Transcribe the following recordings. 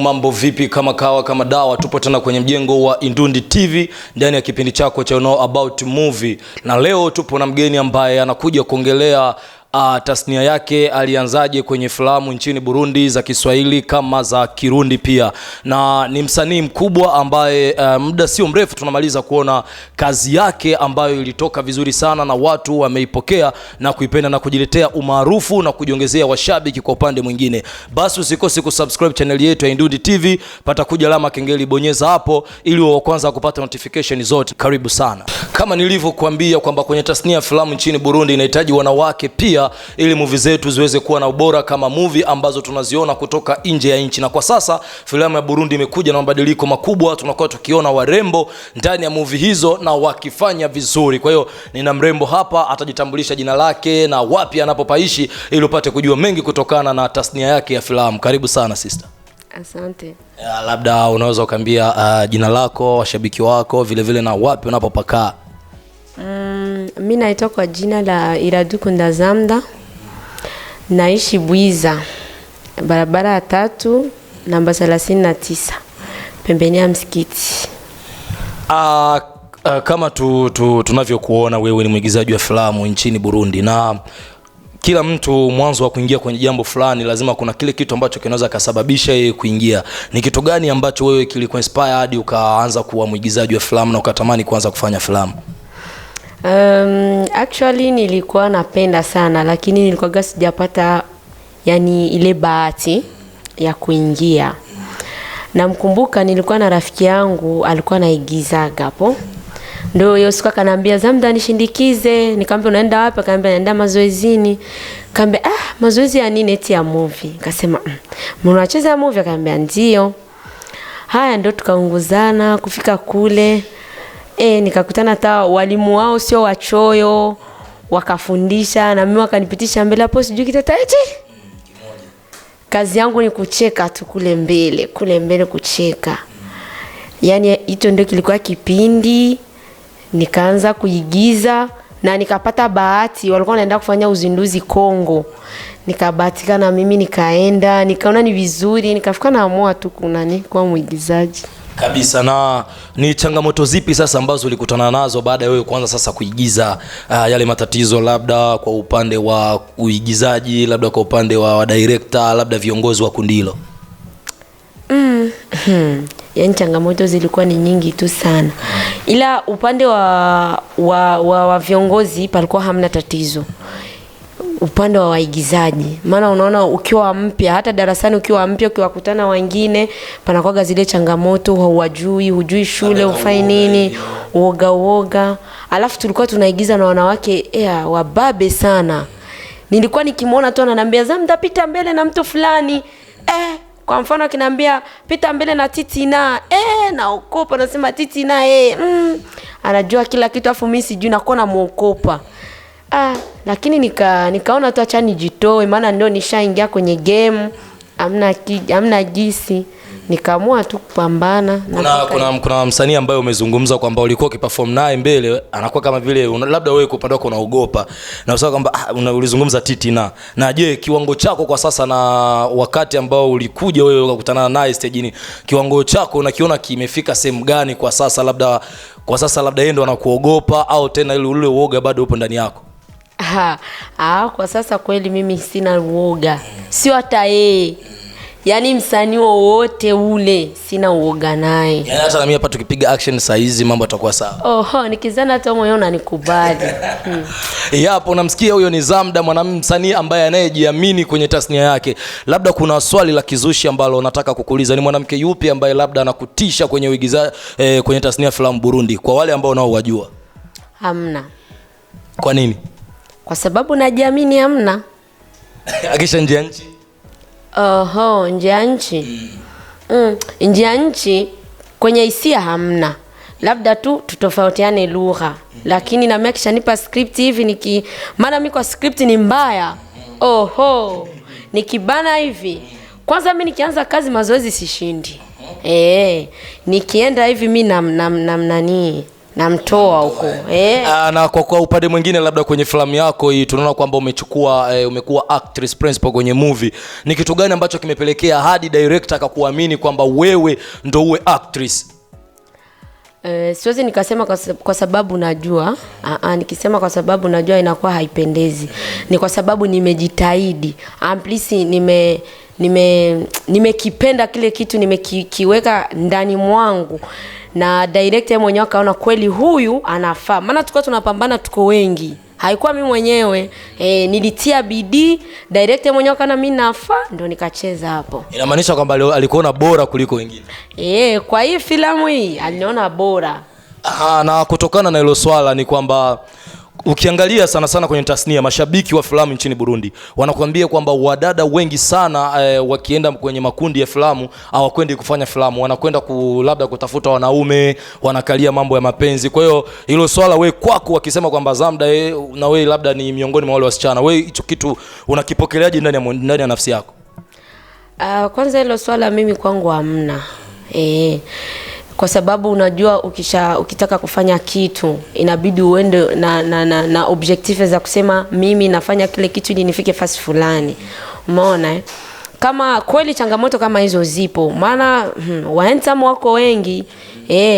mambo vipi? Kama kawa kama dawa, tupo tena kwenye mjengo wa Indundi TV ndani ya kipindi chako cha Know About Movie, na leo tupo na mgeni ambaye anakuja kuongelea tasnia yake, alianzaje kwenye filamu nchini Burundi za Kiswahili kama za Kirundi pia, na ni msanii mkubwa ambaye muda sio mrefu tunamaliza kuona kazi yake ambayo ilitoka vizuri sana na watu wameipokea na kuipenda na kujiletea umaarufu na kujiongezea washabiki kwa upande mwingine. Basi usikose kusubscribe channel yetu ya Indundi TV, pata kuja alama kengele, bonyeza hapo ili uwe kwanza kupata notification zote. Karibu sana. Kama nilivyokuambia kwamba kwenye tasnia ya filamu nchini Burundi inahitaji wanawake pia ili movie zetu ziweze kuwa na ubora kama movie ambazo tunaziona kutoka nje ya nchi. Na kwa sasa filamu ya Burundi imekuja na mabadiliko makubwa, tunakuwa tukiona warembo ndani ya movie hizo na wakifanya vizuri. Kwa hiyo nina mrembo hapa, atajitambulisha jina lake na wapi anapopaishi ili upate kujua mengi kutokana na tasnia yake ya filamu. Karibu sana sister. Asante. Labda unaweza ukaambia jina lako, washabiki wako, vile vile na wapi unapopakaa? Mimi naitwa kwa jina la Iraduku Ndazamda. Naishi Bwiza, barabara ya 3 namba 39, pembeni ya msikiti. Kama tunavyokuona wewe ni mwigizaji wa filamu nchini Burundi, na kila mtu mwanzo wa kuingia kwenye jambo fulani lazima kuna kile kitu ambacho kinaweza kusababisha yeye kuingia. Ni kitu gani ambacho wewe kilikuinspire hadi ukaanza kuwa mwigizaji wa filamu na ukatamani kuanza kufanya filamu? Actually nilikuwa napenda sana, lakini nilikuwa sijapata yani ile bahati ya kuingia. Namkumbuka nilikuwa na rafiki yangu alikuwa anaigiza hapo. Ndio hiyo siku akaniambia, Zamda nishindikize. Nikamwambia unaenda wapi? Akaniambia naenda mazoezini. Nikamwambia mazoezi ya nini? Eti ya movie. Akasema mnacheza movie? Akaniambia ndio. Haya, ndio tukaunguzana kufika kule. Nikakutana hata walimu wao sio wachoyo, wakafundisha na mimi wakanipitisha mbele hapo, sijui kitata eti kazi yangu ni kucheka tu kule mbele kucheka. Yani hicho ndio kilikuwa kipindi. Nikaanza kuigiza na nikapata bahati, walikuwa wanaenda kufanya uzinduzi Kongo. Nikabahatika na mimi nikaenda, nikaona ni vizuri, nikafika naamua tu kuwa mwigizaji. Kabisa. Na ni changamoto zipi sasa ambazo ulikutana nazo baada ya wewe kuanza sasa kuigiza? Yale matatizo labda kwa upande wa uigizaji, labda kwa upande wa director, labda viongozi wa kundi hilo? Yani changamoto zilikuwa ni nyingi tu sana. Ila upande wa viongozi palikuwa hamna tatizo. Upande wa waigizaji, maana unaona ukiwa mpya, hata darasani ukiwa mpya, ukiwakutana wengine panakuwa zile changamoto, hujui shule ufanye nini, uoga. Alafu tulikuwa tunaigiza na wanawake wababe sana. Nilikuwa nikimwona tu ananiambia, Zamda pita mbele na mtu fulani. Kwa mfano akiniambia pita mbele na Titina, naokopa, nasema Titina anajua kila kitu, afu mimi sijui, nakuwa namuokopa. Lakini nikaona tu acha nijitoe, maana ndio nishaingia kwenye game, hamna gisi, nikaamua tu kupambana. Kuna msanii ambaye umezungumza kwamba ulikuwa ukiperform naye mbele, anakuwa kama vile labda wewe kwa upande wako unaogopa, na usema kwamba ulizungumza Titina. Na je, kiwango chako kwa sasa na wakati ambao ulikuja wewe ukakutana naye stage, kiwango chako unakiona kimefika sehemu gani kwa sasa? Labda yeye ndo anakuogopa au tena ile ule uoga bado upo ndani yako? Kwa sasa kweli mimi sina uoga. Sio hata yeye. Yani msanii wowote ule sina uoga naye. Yani hata na mimi hapa tukipiga action saa hizi mambo yatakuwa sawa. Nikizana hata moyo unanikubali. Yapo, namsikia huyo ni Zamda, mwanamume msanii ambaye anayejiamini kwenye tasnia yake. Labda kuna swali la kizushi ambalo nataka kukuuliza, ni mwanamke yupi ambaye labda anakutisha kwenye uigizaji kwenye tasnia ya filamu Burundi kwa wale ambao nao wajua? Hamna. Kwa nini? Kwa sababu najiamini, hamna. Akisha nje ya nchi? Nje ya nchi. Nje ya nchi kwenye hisia hamna. Labda tu tutofautiane lugha. Lakini na mimi kishanipa script hivi maana mimi kwa script ni mbaya. Nikibana hivi. Kwanza mimi nikianza kazi mazoezi sishindi. Nikienda hivi mimi namtoa huko. Na kwa upande mwingine labda kwenye filamu yako hii tunaona kwamba umekuwa actress principal kwenye movie. Ni kitu gani ambacho kimepelekea hadi director akakuamini kwamba wewe ndo uwe actress? Siwezi nikasema kwa sababu najua. Nikisema kwa sababu najua inakuwa haipendezi. Ni kwa sababu nimejitahidi. Amplisi nimekipenda kile kitu, nimekiweka ndani mwangu. Na director mwenyewe akaona kweli huyu anafaa. Maana tulikuwa tunapambana, tuko wengi. Haikuwa mimi mwenyewe. Nilitia bidii, director mwenyewe kana mimi nafaa, ndo nikacheza hapo. Inamaanisha kwamba alikuona bora kuliko wengine. Kwa hii filamu hii aliniona bora. Na kutokana na hilo swala ni kwamba ukiangalia sana sana kwenye tasnia, mashabiki wa filamu nchini Burundi wanakuambia kwamba wadada wengi sana wakienda kwenye makundi ya filamu hawakwendi kufanya filamu, wanakwenda labda kutafuta wanaume, wanakalia mambo ya mapenzi. Kwa hiyo hilo swala wewe kwako wakisema kwamba Zamda na wewe labda ni miongoni mwa wale wasichana, wewe hicho kitu unakipokeleaje ndani ya nafsi yako? Kwanza hilo swala mimi kwangu hamna. Kwa sababu unajua ukitaka kufanya kitu inabidi uende na objective za kusema mimi nafanya kile kitu ili nifike fasi fulani. Umeona Kama kweli changamoto kama hizo zipo, maana wahandsome wako wengi,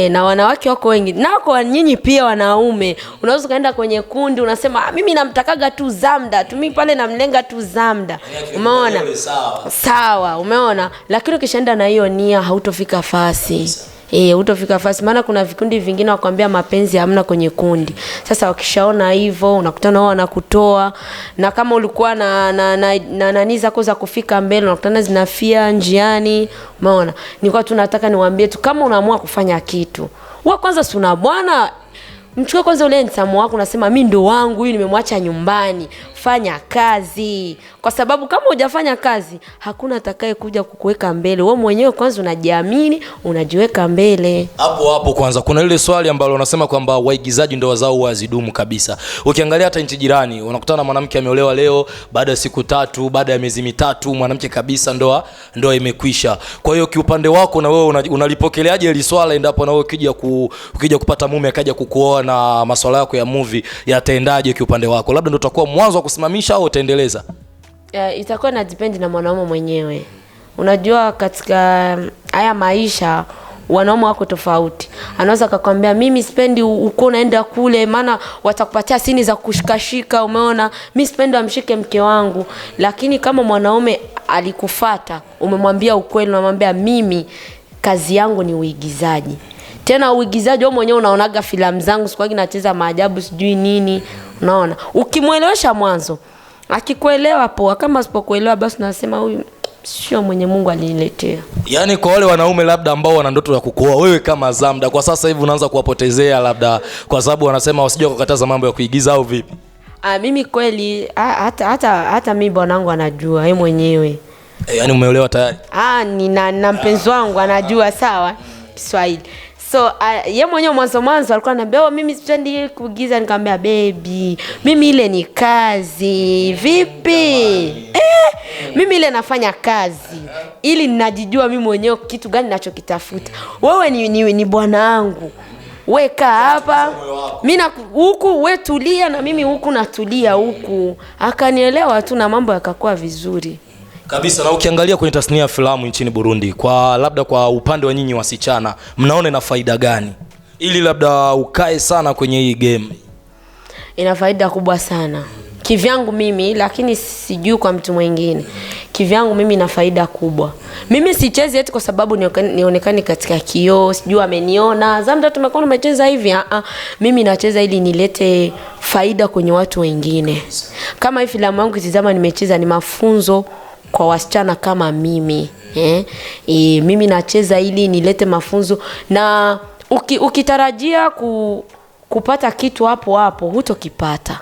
na wanawake wako wengi. Na kwa nyinyi pia wanaume, unaweza kaenda kwenye kundi unasema mimi namtakaga tu Zamda, mimi pale namlenga tu Zamda. Umeona? Sawa, umeona? Lakini ukishaenda na hiyo nia hautofika fasi. Utofika fasi, maana kuna vikundi vingine wakwambia mapenzi hamna kwenye kundi. Sasa wakishaona hivyo unakutana wao wanakutoa, na kama ulikuwa na nani zako za kufika mbele unakutana zinafia njiani. Umeona? Nilikuwa tunataka niwaambie tu, kama unaamua kufanya kitu, wewe kwanza si una bwana, mchukue kwanza ule handsome wako, unasema mimi ndo wangu huyu, nimemwacha nyumbani, fanya kazi. Kwa sababu kama hujafanya kazi hakuna atakaye kuja kukuweka mbele. Wewe mwenyewe kwanza unajiamini, unajiweka mbele. Hapo kwanza kuna ile swali ambalo unasema kwamba waigizaji ndo wazao wazidumu kabisa. Ukiangalia hata nchi jirani unakutana na mwanamke ameolewa leo, baada ya siku 3, baada ya miezi 3 mwanamke kabisa ndoa imekwisha. Kwa hiyo kiupande wako na wewe unalipokeleaje ile swala endapo na wewe ukija kupata mume akaja kukuoa, na masuala yako ya movie yataendaje kiupande wako? Labda ndo utakuwa mwanzo wa kusimamisha au utaendeleza? Itakuwa na depend na mwanaume mwenyewe. Unajua katika haya maisha wanaume wako tofauti. Anaweza kukwambia mimi sipendi uko unaenda kule, maana watakupatia sini za kushikashika. Umeona? Mimi sipendi amshike mke wangu. Lakini kama mwanaume alikufuata, umemwambia ukweli, unamwambia mimi kazi yangu ni uigizaji. Tena uigizaji wewe mwenyewe unaonaga filamu zangu sikwagi nacheza maajabu sijui nini. Unaona? Ukimuelewesha mwanzo, akikuelewa poa, kama asipokuelewa basi unasema huyu sio mwenye Mungu aliniletea. Yaani kwa wale wanaume labda ambao wana ndoto ya kukuoa wewe kama Zamda, kwa sasa hivi unaanza kuwapotezea labda kwa sababu wanasema wasije kukataza mambo ya kuigiza au vipi? Mimi kweli hata mimi bwanangu anajua yeye mwenyewe. Yaani umeolewa tayari? Na mpenzi wangu anajua, sawa Kiswahili. So yeye mwenyewe mwanzo alikuwa ananiambia mimi sipendi kuigiza, nikamwambia baby mimi ile ni kazi. Vipi? Mimi ile nafanya kazi ili ninajijua mimi mwenyewe kitu gani ninachokitafuta. Wewe ni bwana wangu. Wewe kaa hapa, mimi huku wewe tulia, na mimi huku natulia huku. Akanielewa tu na mambo yakakuwa vizuri kabisa. Na ukiangalia kwenye tasnia ya filamu nchini Burundi, labda kwa upande wa nyinyi wasichana, mnaona ina faida gani ili labda ukae sana kwenye hii game? Ina faida kubwa sana kivyangu mimi, lakini sijui kwa mtu mwingine. Kivyangu mimi ina faida kubwa. Mimi sichezi eti kwa sababu nionekane katika kioo, sijui ameniona Zamda tumekuwa umecheza hivi. Mimi nacheza ili nilete faida kwenye watu wengine. Kama hii filamu yangu kitizama nimecheza ni mafunzo kwa wasichana kama mimi. Mimi nacheza ili nilete mafunzo, na ukitarajia kupata kitu hapo hutokipata.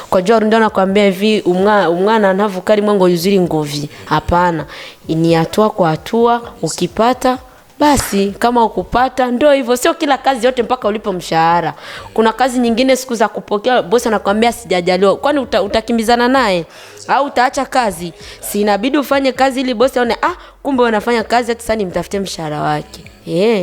Kwa jua ndio nakwambia hivi, umwana anavukari mwango yuziri ngovi. Hapana, ni hatua kwa hatua. Ukipata basi, kama ukupata ndio hivyo. Sio kila kazi yote mpaka ulipo mshahara. Kuna kazi nyingine siku za kupokea bosi anakuambia sijajaliwa. Kwani utakimbizana naye au utaacha kazi? Si inabidi ufanye kazi ili bosi aone kumbe unafanya kazi, hata sasa nimtafute mshahara wake.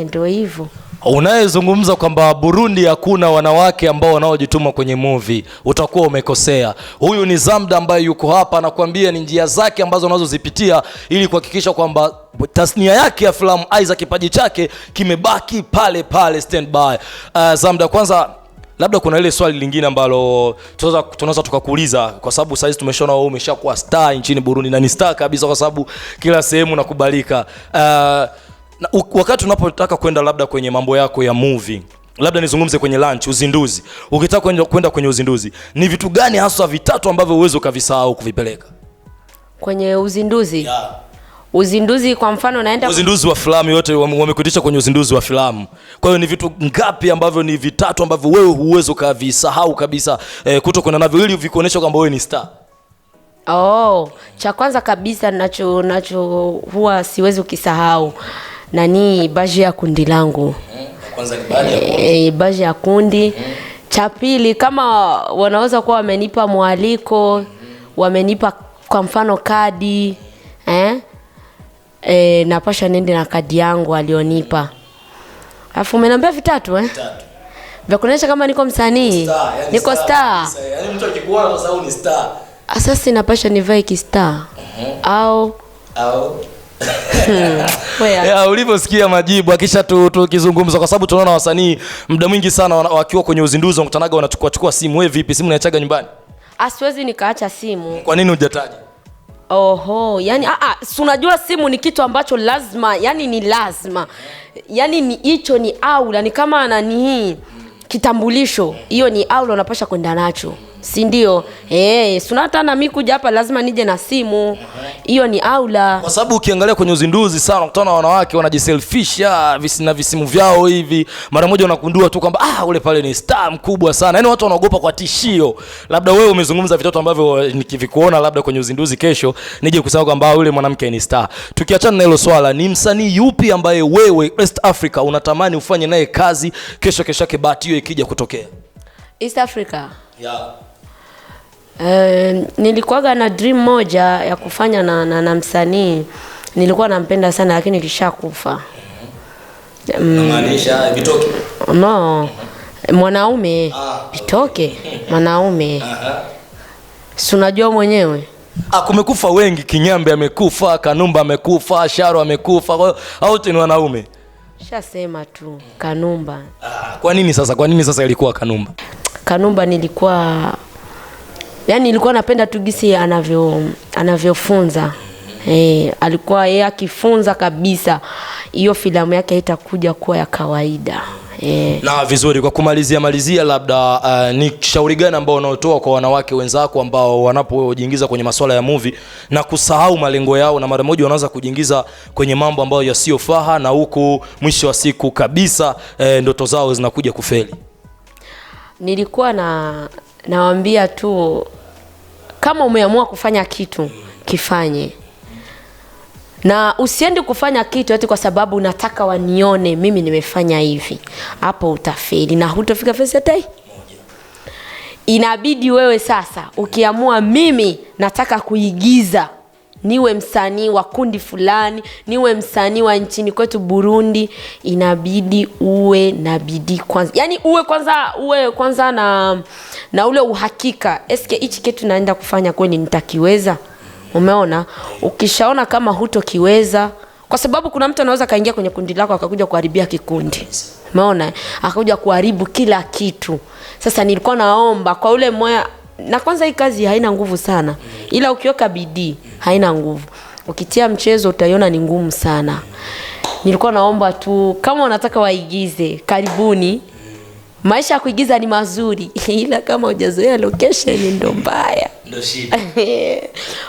Ndio hivyo. Unayezungumza kwamba Burundi hakuna wanawake ambao wanaojituma kwenye movie, utakuwa umekosea. Huyu ni Zamda ambaye yuko hapa anakuambia ni njia zake ambazo anazozipitia ili kuhakikisha kwamba tasnia yake ya filamu aiza kipaji chake kimebaki pale pale standby. Zamda, kwanza labda kuna ile swali lingine ambalo tunaweza tukakuuliza, kwa sababu sasa hizi tumeshaona wewe umeshakuwa star nchini Burundi na ni star kabisa, kwa sababu kila sehemu nakubalika. Wakati unapotaka kwenda labda kwenye mambo yako ya movie, labda nizungumze kwenye launch, uzinduzi, ukitaka kwenda kwenye uzinduzi, ni vitu gani hasa vitatu ambavyo uwezo kavisahau kuvipeleka kwenye uzinduzi? Yeah. Uzinduzi kwa mfano naenda uzinduzi wa filamu, yote wamekuitisha kwenye uzinduzi wa filamu. Kwa hiyo ni vitu ngapi ambavyo ni vitatu ambavyo wewe huwezo kavisahau kabisa kutokwenda navyo ili vikuonesha kwamba wewe ni star? Cha kwanza kabisa nacho huwa siwezi ukisahau nani baji ya kundi langu. Kwanza ni baji ya kundi. Baji ya kundi. Cha pili, kama wanaweza kuwa wamenipa mwaliko, wamenipa kwa mfano kadi, napasha nende na kadi yangu alionipa. Alafu umeniambia vitatu Vitatu. Vya kuonyesha kama niko msanii. Niko star. Yaani mtu akikuona kwa sababu ni star. Sasa napasha nivae kistar. Au ulivyosikia majibu akisha tukizungumza, kwa sababu tunaona wasanii muda mwingi sana wakiwa kwenye uzinduzi wanakutanaga wanachukua simu. Wewe vipi, simu unaiachaga nyumbani? Siwezi nikaacha simu. Kwa nini hujataja? Yani si unajua simu ni kitu ambacho lazima, yani ni lazima. Yani ni hicho ni aula, ni kama nani kitambulisho. Hiyo ni aula unapasha kwenda nacho. Si ndio? Sunata na mimi kuja hapa lazima nije na simu. Hiyo ni aula. Kwa sababu ukiangalia kwenye uzinduzi sana unakutana wanawake wanajiselfisha na visimu vyao hivi. Mara moja unakundua tu kwamba ule pale ni star mkubwa sana. Yaani watu wanaogopa kwa tishio. Labda wewe umezungumza vitatu ambavyo nikivikuona labda kwenye uzinduzi kesho nije kusema kwamba yule mwanamke ni star. Tukiachana na hilo swala, ni msanii yupi ambaye wewe East Africa unatamani ufanye naye kazi kesho yake bahati hiyo ikija kutokea? East Africa? Yeah. Nilikuwaga na dream moja ya kufanya na msanii. Nilikuwa nampenda sana lakini kishakufa. Maanisha Bitoke? No. Mwanaume. Bitoke. Mwanaume. Si unajua mwenyewe? Kumekufa wengi, Kinyambe amekufa, Kanumba amekufa, Sharo amekufa, au ni wanaume? Shasema tu Kanumba. Kwa nini sasa ilikuwa Kanumba? Kanumba nilikuwa napenda tu gisi anavyofunza. Alikuwa yeye akifunza kabisa, hiyo filamu yake haitakuja kuwa ya kawaida. Na vizuri, kwa kumalizia labda ni shauri gani ambao unaotoa kwa wanawake wenzako ambao wanapojiingiza kwenye masuala ya movie na kusahau malengo yao na mara moja wanaanza kujiingiza kwenye mambo ambayo yasiyofaha na huku mwisho wa siku kabisa ndoto zao zinakuja kufeli? Nilikuwa nawaambia tu, kama umeamua kufanya kitu kifanye, na usiende kufanya kitu eti kwa sababu unataka wanione mimi nimefanya hivi. Hapo utafeli na hutafika fesatei. Inabidi wewe sasa ukiamua mimi nataka kuigiza, niwe msanii wa kundi fulani, niwe msanii wa nchini kwetu Burundi, inabidi uwe na bidii kwanza. Yani uwe kwanza na ule uhakika, eske hichi kitu naenda kufanya kweli nitakiweza? Umeona? Ukishaona kama hutokiweza, kwa sababu kuna mtu anaweza kaingia kwenye kundi lako akakuja kuharibia kikundi. Umeona? Akakuja kuharibu kila kitu. Sasa nilikuwa naomba kwa ule moyo, na kwanza hii kazi haina nguvu sana, ila ukiweka bidii haina nguvu. Ukitia mchezo utaiona ni ngumu sana. Nilikuwa naomba tu kama unataka waigize, karibuni. Maisha ya kuigiza ni mazuri, ila kama hujazoea location ndio mbaya. Ndio shida.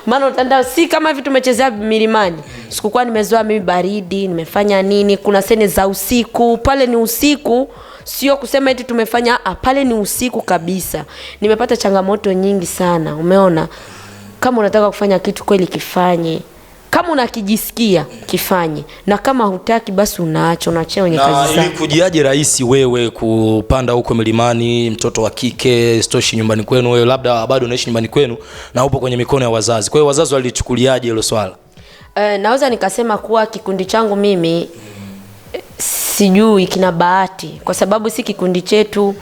Maana utaenda si kama vitu tumechezea milimani. Sikukuwa nimezoea mimi baridi, nimefanya nini? Kuna sene za usiku, pale ni usiku. Sio kusema eti tumefanya, pale ni usiku kabisa. Nimepata changamoto nyingi sana, umeona? Kama unataka kufanya kitu kweli kifanye. Kama unakijisikia kifanye, na kama hutaki basi unaacha kwenye kazi zako. Ili kujiaje rahisi wewe kupanda huko milimani, mtoto wa kike, stoshi nyumbani kwenu, wewe labda bado unaishi nyumbani kwenu na upo kwenye mikono ya wazazi. Kwa hiyo wazazi walichukuliaje hilo swala? Naweza nikasema kuwa kikundi changu mimi sijui kina Bahati, kwa sababu si kikundi chetu.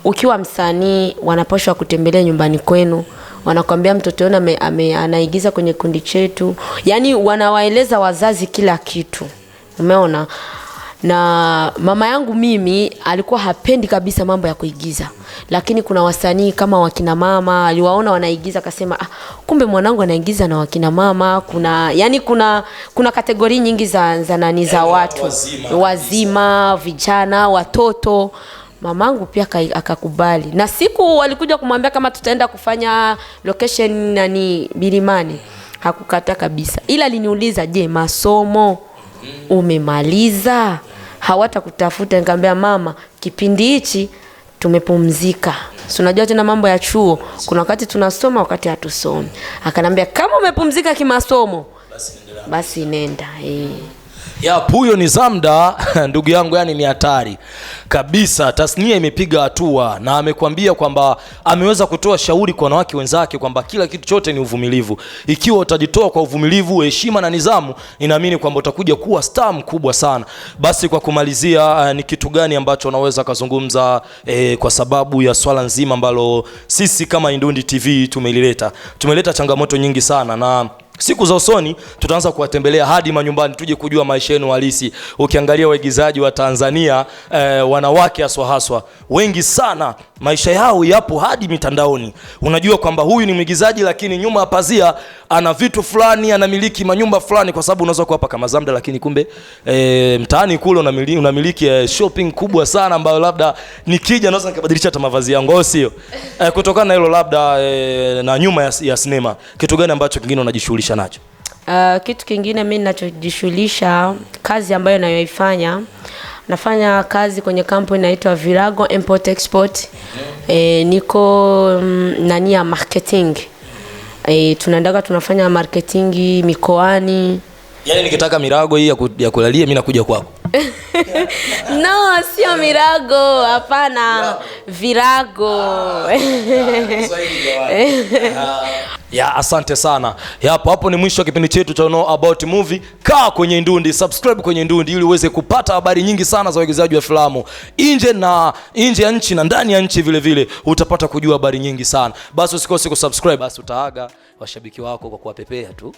Ukiwa msanii wanapaswa kutembelea nyumbani kwenu, wanakuambia mtoto wenu anaigiza kwenye kundi chetu, yani wanawaeleza wazazi kila kitu, umeona. Na mama yangu mimi alikuwa hapendi kabisa mambo ya kuigiza, lakini kuna wasanii kama wakina mama aliwaona wanaigiza, akasema kumbe mwanangu anaigiza na wakina mama. Kuna kategori nyingi za nani za watu wazima, vijana, watoto. Mamangu pia akakubali, na siku walikuja kumwambia kama tutaenda kufanya location nani Birimani, hakukata kabisa, ila aliniuliza, je, masomo umemaliza? Hawatakutafuta. Nikamwambia mama, kipindi hichi tumepumzika. Si unajua tena mambo ya chuo, kuna wakati tunasoma, wakati hatusomi. Akanambia kama umepumzika kimasomo basi nenda. Huyo ni Zamda ndugu yangu, yani ni hatari kabisa. Tasnia imepiga hatua, na amekwambia kwamba ameweza kutoa shauri kwa wanawake wenzake kwamba kila kitu chote ni uvumilivu. Ikiwa utajitoa kwa uvumilivu, heshima na nidhamu, ninaamini kwamba utakuja kuwa star mkubwa sana. Basi kwa kumalizia, ni kitu gani ambacho unaweza kuzungumza kwa sababu ya swala nzima ambalo sisi kama Indundi TV tumeleta changamoto nyingi sana, na siku za usoni tutaanza kuwatembelea hadi manyumbani, tuje kujua maisha yenu halisi. Ukiangalia waigizaji wa Tanzania, wanawake haswa wengi sana maisha yao yapo hadi mitandaoni. Unajua kwamba huyu ni mwigizaji, lakini nyuma ya pazia ana vitu fulani, anamiliki manyumba fulani, kwa sababu unaweza kuwa hapa kama Zamda, lakini kumbe mtaani kule unamiliki shopping kubwa sana, ambayo labda nikija naweza nikabadilisha hata mavazi yangu, au sio? Kutokana na hilo, labda na nyuma ya sinema, kitu gani ambacho kingine unajishughulisha nacho? Kitu kingine mimi ninachojishughulisha, kazi ambayo ninayoifanya, nafanya kazi kwenye kampuni inaitwa Virago Import Export. Niko nani ya marketing. Tunafanya marketing mikoani. Yani nikitaka mirago hii ya kulalia mimi nakuja kwako. No, sio mirago, hapana. Virago. Asante sana. Hapo ni mwisho wa kipindi chetu cha Know About Movie. Kaa kwenye Indundi, subscribe kwenye Indundi ili uweze kupata habari nyingi sana za waigizaji wa filamu nje ya nchi na ndani ya nchi vile utapata kujua habari nyingi sana. Basi usikose kusubscribe, basi utaaga washabiki wako kwa kuwapepea tu.